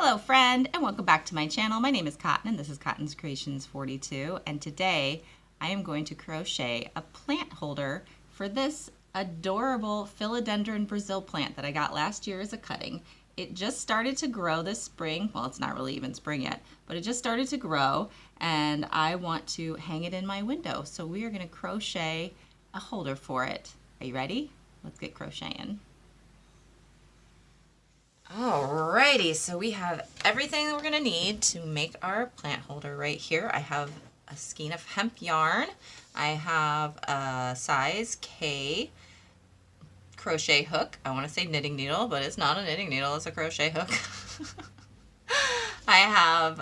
Hello friend, and welcome back to my channel. My name is Cotton and this is Cotton's Creations 42, and today I am going to crochet a plant holder for this adorable philodendron Brazil plant that I got last year as a cutting. It just started to grow this spring. Well, it's not really even spring yet, but it just started to grow and I want to hang it in my window. So we are going to crochet a holder for it. Are you ready? Let's get crocheting. Alrighty, so we have everything that we're going to need to make our plant holder right here. I have a skein of hemp yarn. I have a size K crochet hook. I want to say knitting needle, but it's not a knitting needle, it's a crochet hook. I have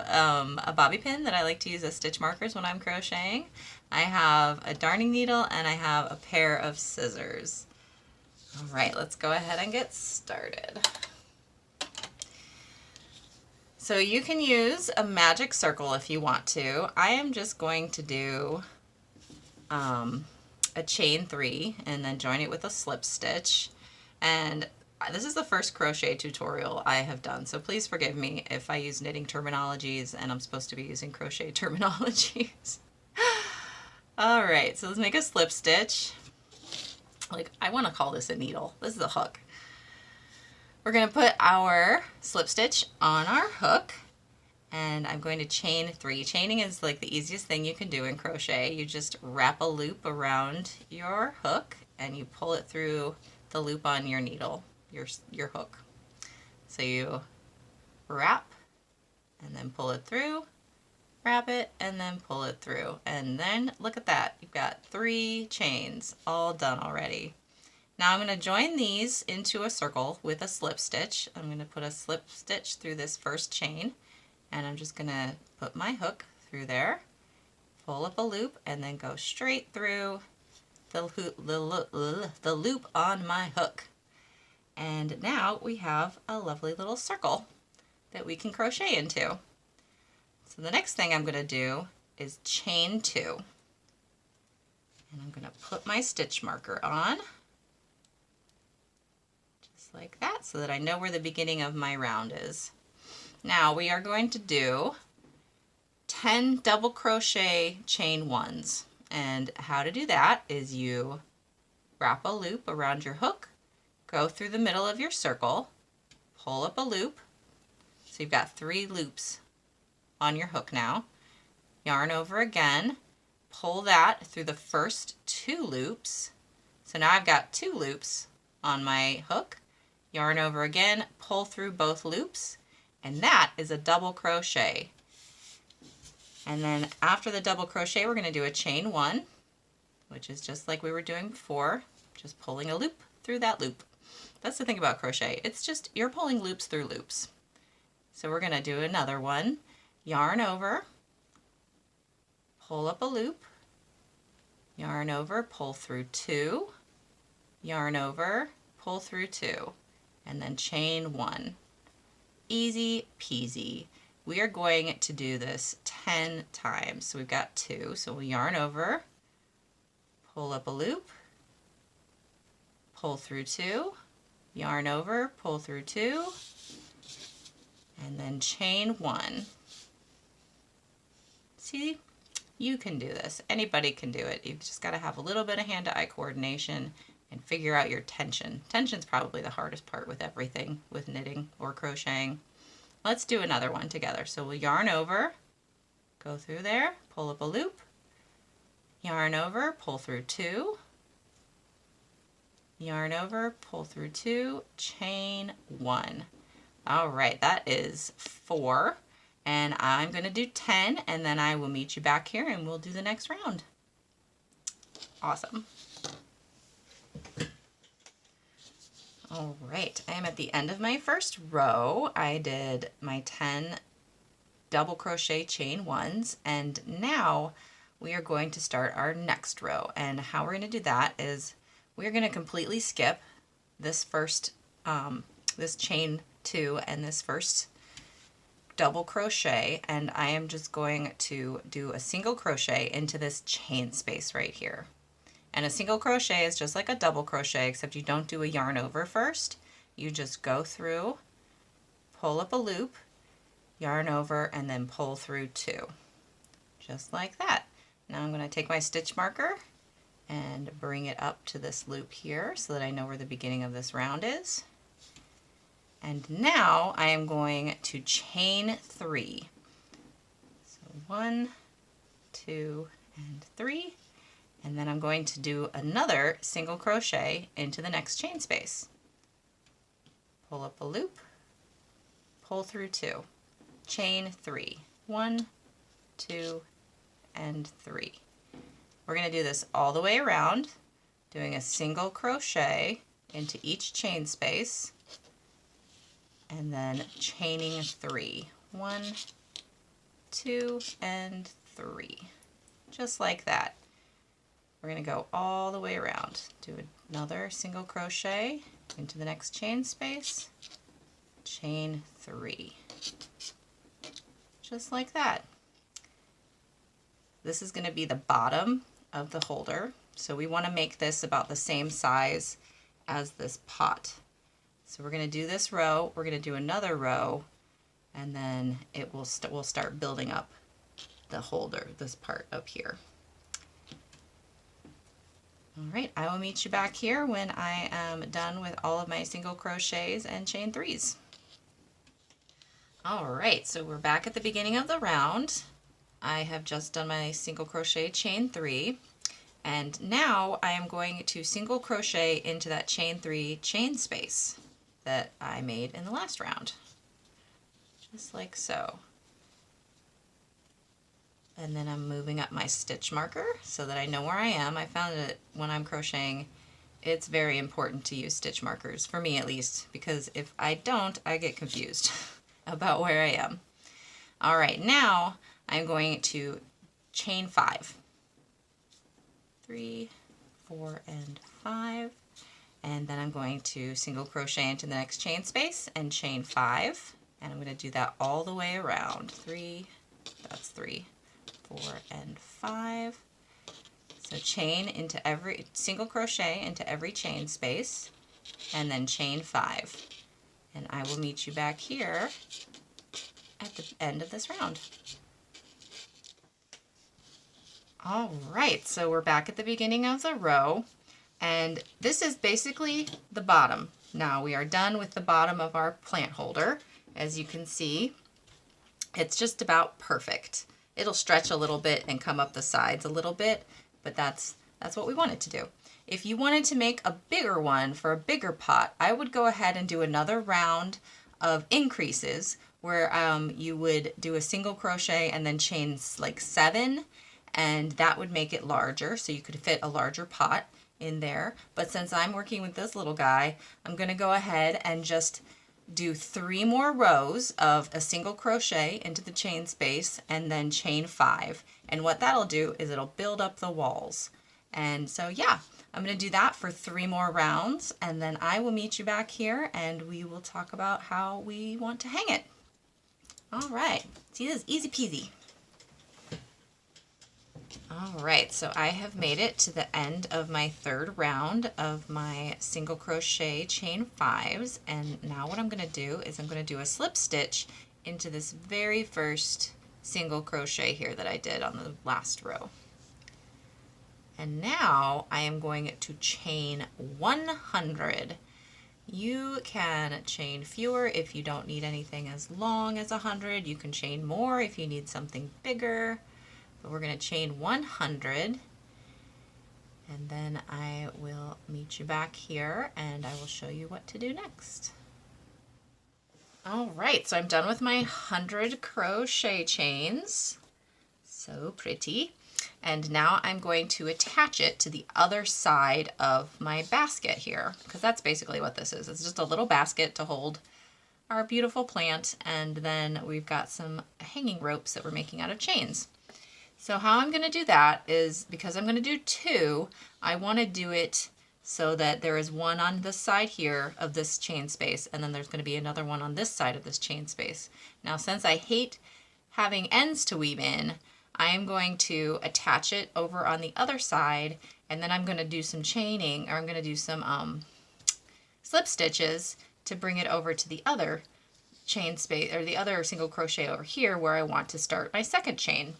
a bobby pin that I like to use as stitch markers when I'm crocheting. I have a darning needle and I have a pair of scissors. Alright, let's go ahead and get started. So you can use a magic circle if you want to. I am just going to do a chain 3 and then join it with a slip stitch. And this is the first crochet tutorial I have done, so please forgive me if I use knitting terminologies and I'm supposed to be using crochet terminologies. Alright, so let's make a slip stitch. Like, I want to call this a needle. This is a hook. We're going to put our slip stitch on our hook and I'm going to chain 3. Chaining is like the easiest thing you can do in crochet. You just wrap a loop around your hook and you pull it through the loop on your needle, your hook. So you wrap and then pull it through, wrap it and then pull it through. And then look at that, you've got 3 chains all done already. Now I'm going to join these into a circle with a slip stitch. I'm going to put a slip stitch through this first chain and I'm just going to put my hook through there, pull up a loop and then go straight through the loop on my hook. And now we have a lovely little circle that we can crochet into. So the next thing I'm going to do is chain 2. And I'm going to put my stitch marker on. Like that, so that I know where the beginning of my round is. Now we are going to do 10 double crochet chain 1s, and how to do that is you wrap a loop around your hook, go through the middle of your circle, pull up a loop, so you've got 3 loops on your hook now, yarn over again, pull that through the first 2 loops, so now I've got 2 loops on my hook, yarn over again, pull through both loops, and that is a double crochet. And then after the double crochet, we're going to do a chain 1, which is just like we were doing before, just pulling a loop through that loop. That's the thing about crochet. It's just you're pulling loops through loops. So we're going to do another one, yarn over, pull up a loop, yarn over, pull through 2, yarn over, pull through 2. And then chain 1. Easy peasy. We are going to do this 10 times. So we've got 2. So we'll yarn over, pull up a loop, pull through 2, yarn over, pull through 2, and then chain 1. See, you can do this. Anybody can do it. You've just got to have a little bit of hand-to-eye coordination and figure out your tension. Tension's probably the hardest part with everything, with knitting or crocheting. Let's do another one together. So we'll yarn over, go through there, pull up a loop, yarn over, pull through 2, yarn over, pull through 2, chain 1. All right, that is 4, and I'm going to do 10, and then I will meet you back here and we'll do the next round. Awesome. All right, I am at the end of my first row. I did my 10 double crochet chain 1s, and now we are going to start our next row. And how we're going to do that is we're going to completely skip this first, this chain 2 and this first double crochet, and I am just going to do a single crochet into this chain space right here. And a single crochet is just like a double crochet, except you don't do a yarn over first. You just go through, pull up a loop, yarn over, and then pull through 2. Just like that. Now I'm going to take my stitch marker and bring it up to this loop here so that I know where the beginning of this round is. And now I am going to chain 3. So 1, 2, and 3. And then I'm going to do another single crochet into the next chain space. Pull up a loop, pull through 2, chain 3. 1, 2, and 3. We're going to do this all the way around, doing a single crochet into each chain space, and then chaining 3. 1, 2, and 3. Just like that. We're going to go all the way around. Do another single crochet into the next chain space, chain 3. Just like that. This is going to be the bottom of the holder, so we want to make this about the same size as this pot. So we're going to do this row, we're going to do another row, and then it will we'll start building up the holder, this part up here. All right, I will meet you back here when I am done with all of my single crochets and chain 3s. All right, so we're back at the beginning of the round. I have just done my single crochet chain 3, and now I am going to single crochet into that chain 3 chain space that I made in the last round, just like so. And then I'm moving up my stitch marker so that I know where I am. I found that when I'm crocheting, it's very important to use stitch markers, for me at least, because if I don't, I get confused about where I am. All right, now I'm going to chain 5. 3, 4, and 5. And then I'm going to single crochet into the next chain space and chain 5. And I'm going to do that all the way around. 3, that's 3, 4, and 5. So chain into every, single crochet into every chain space, and then chain 5. And I will meet you back here at the end of this round. All right, so we're back at the beginning of the row, and this is basically the bottom. Now we are done with the bottom of our plant holder. As you can see, it's just about perfect. It'll stretch a little bit and come up the sides a little bit, but that's what we wanted to do. If you wanted to make a bigger one for a bigger pot, I would go ahead and do another round of increases where you would do a single crochet and then chain like 7, and that would make it larger, so you could fit a larger pot in there. But since I'm working with this little guy, I'm going to go ahead and just do 3 more rows of a single crochet into the chain space and then chain 5. And what that'll do is it'll build up the walls. And so yeah, I'm going to do that for 3 more rounds, and then I will meet you back here and we will talk about how we want to hang it. All right, see, this is easy peasy. All right, so I have made it to the end of my 3rd round of my single crochet chain 5s, and now what I'm going to do is I'm going to do a slip stitch into this very first single crochet here that I did on the last row. And now I am going to chain 100. You can chain fewer if you don't need anything as long as 100. You can chain more if you need something bigger. But we're going to chain 100, and then I will meet you back here and I will show you what to do next. All right, so I'm done with my 100 crochet chains. So pretty. And now I'm going to attach it to the other side of my basket here, because that's basically what this is. It's just a little basket to hold our beautiful plant, and then we've got some hanging ropes that we're making out of chains. So how I'm going to do that is, because I'm going to do 2, I want to do it so that there is one on this side here of this chain space, and then there's going to be another one on this side of this chain space. Now, since I hate having ends to weave in, I am going to attach it over on the other side, and then I'm going to do some chaining, or I'm going to do some slip stitches to bring it over to the other chain space, or the other single crochet over here where I want to start my second chain.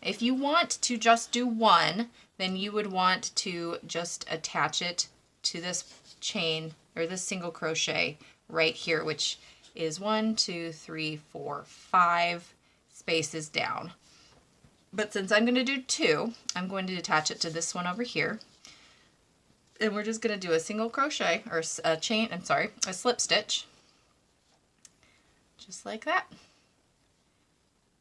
If you want to just do one, then you would want to just attach it to this chain or this single crochet right here, which is 1, 2, 3, 4, 5 spaces down. But since I'm going to do 2, I'm going to attach it to this one over here. And we're just going to do a single crochet, or a chain, I'm sorry, a slip stitch. Just like that.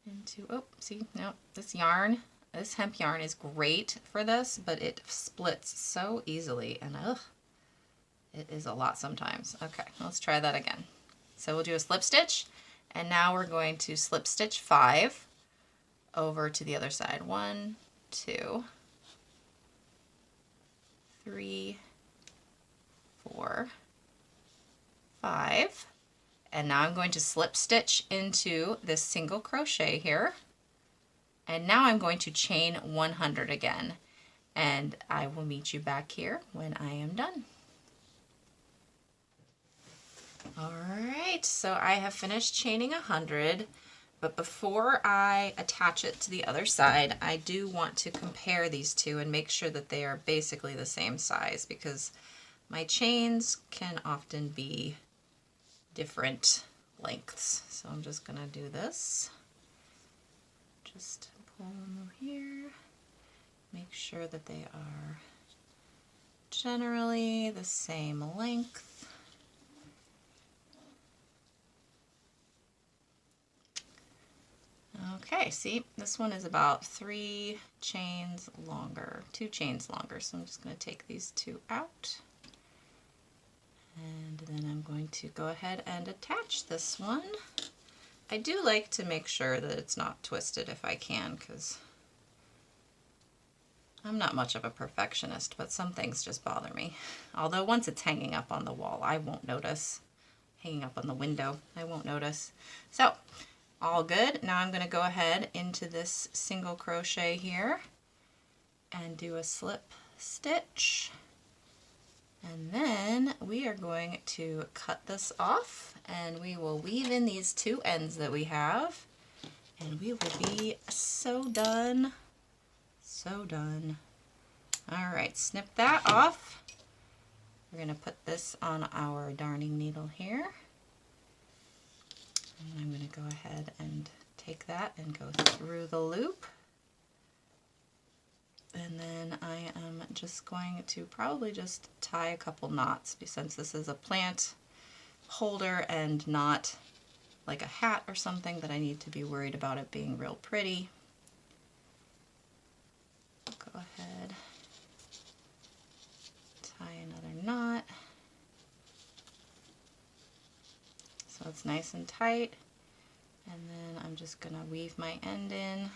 Into, oh, see, no, this yarn, this hemp yarn is great for this, but it splits so easily, and it is a lot sometimes. Okay, let's try that again. So we'll do a slip stitch, and now we're going to slip stitch 5 over to the other side. 1, 2, 3, 4, 5. And now I'm going to slip stitch into this single crochet here. And now I'm going to chain 100 again. And I will meet you back here when I am done. All right, so I have finished chaining 100, but before I attach it to the other side, I do want to compare these two and make sure that they are basically the same size, because my chains can often be different lengths. So I'm just gonna do this. Just pull them here, make sure that they are generally the same length. Okay, see, this one is about 3 chains longer, 2 chains longer. So I'm just going to take these 2 out. And then I'm going to go ahead and attach this one. I do like to make sure that it's not twisted if I can, because I'm not much of a perfectionist, but some things just bother me. Although once it's hanging up on the wall, I won't notice. Hanging up on the window, I won't notice. So, all good. Now I'm going to go ahead into this single crochet here and do a slip stitch. And then we are going to cut this off, and we will weave in these 2 ends that we have, and we will be so done. So done. All right, snip that off. We're going to put this on our darning needle here. And I'm going to go ahead and take that and go through the loop. And then I am just going to probably just tie a couple knots, since this is a plant holder and not like a hat or something that I need to be worried about it being real pretty. Go ahead, tie another knot. So it's nice and tight. And then I'm just going to weave my end in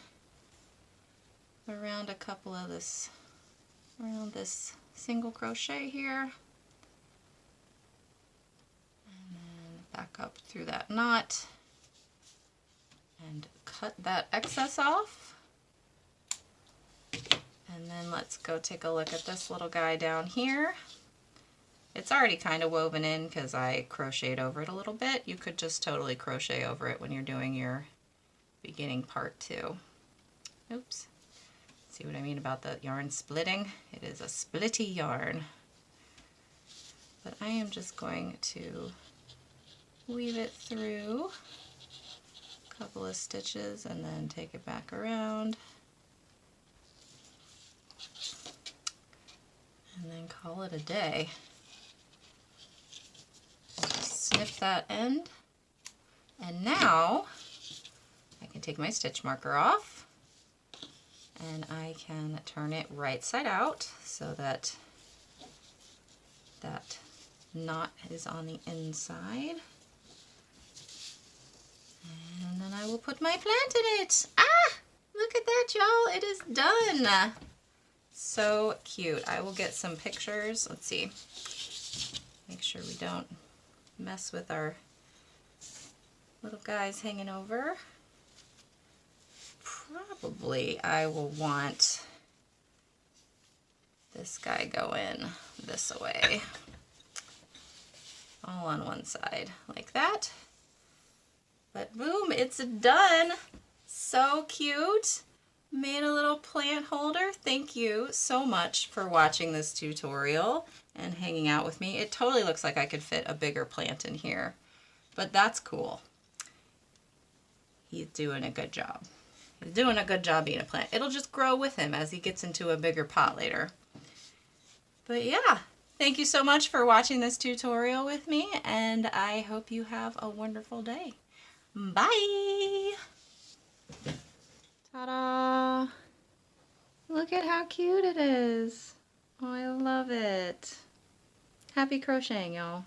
around a couple of around this single crochet here, and then back up through that knot and cut that excess off. And then let's go take a look at this little guy down here. It's already kind of woven in because I crocheted over it a little bit. You could just totally crochet over it when you're doing your beginning part too. Oops. See what I mean about the yarn splitting? It is a splitty yarn. But I am just going to weave it through a couple of stitches and then take it back around. And then call it a day. Just snip that end. And now I can take my stitch marker off. And I can turn it right side out so that that knot is on the inside. And then I will put my plant in it. Ah! Look at that, y'all. It is done. So cute. I will get some pictures. Let's see. Make sure we don't mess with our little guys hanging over. Probably I will want this guy going this way, all on one side like that. But boom, it's done. So cute. Made a little plant holder. Thank you so much for watching this tutorial and hanging out with me. It totally looks like I could fit a bigger plant in here, but that's cool. He's doing a good job. He's doing a good job being a plant. It'll just grow with him as he gets into a bigger pot later. But yeah, thank you so much for watching this tutorial with me, and I hope you have a wonderful day. Bye! Ta-da! Look at how cute it is. Oh, I love it. Happy crocheting, y'all.